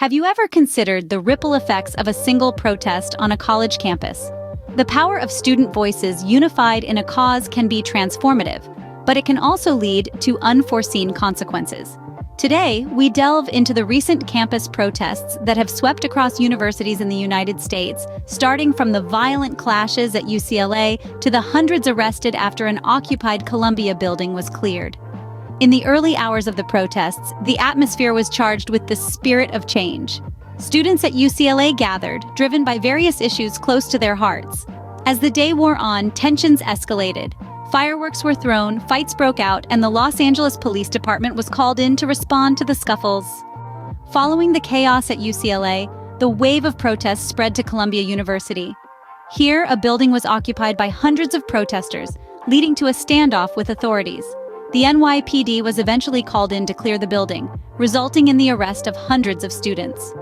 Have you ever considered the ripple effects of a single protest on a college campus? The power of student voices unified in a cause can be transformative, but it can also lead to unforeseen consequences. Today, we delve into the recent campus protests that have swept across universities in the United States, starting from the violent clashes at UCLA to the hundreds arrested after an occupied Columbia building was cleared. In the early hours of the protests, the atmosphere was charged with the spirit of change. Students at UCLA gathered, driven by various issues close to their hearts. As the day wore on, tensions escalated. Fireworks were thrown, fights broke out, and the Los Angeles Police Department was called in to respond to the scuffles. Following the chaos at UCLA, the wave of protests spread to Columbia University. Here, a building was occupied by hundreds of protesters, leading to a standoff with authorities. The NYPD was eventually called in to clear the building, resulting in the arrest of hundreds of students.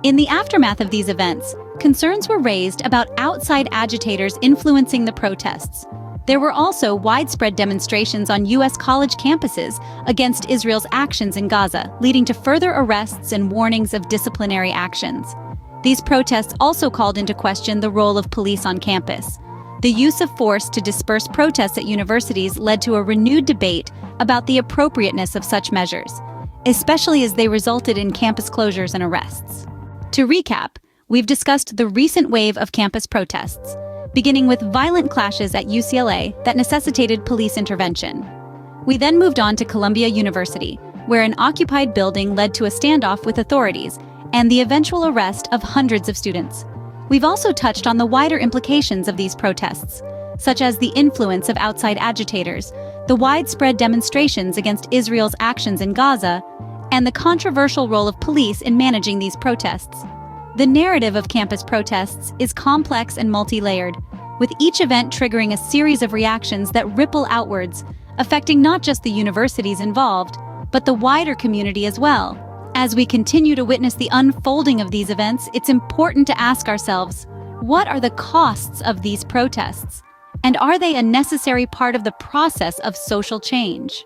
In the aftermath of these events, concerns were raised about outside agitators influencing the protests. There were also widespread demonstrations on U.S. college campuses against Israel's actions in Gaza, leading to further arrests and warnings of disciplinary actions. These protests also called into question the role of police on campus. The use of force to disperse protests at universities led to a renewed debate about the appropriateness of such measures, especially as they resulted in campus closures and arrests. To recap, we've discussed the recent wave of campus protests, beginning with violent clashes at UCLA that necessitated police intervention. We then moved on to Columbia University, where an occupied building led to a standoff with authorities and the eventual arrest of hundreds of students. We've also touched on the wider implications of these protests, such as the influence of outside agitators, the widespread demonstrations against Israel's actions in Gaza, and the controversial role of police in managing these protests. The narrative of campus protests is complex and multi-layered, with each event triggering a series of reactions that ripple outwards, affecting not just the universities involved, but the wider community as well. As we continue to witness the unfolding of these events, it's important to ask ourselves, what are the costs of these protests? And are they a necessary part of the process of social change?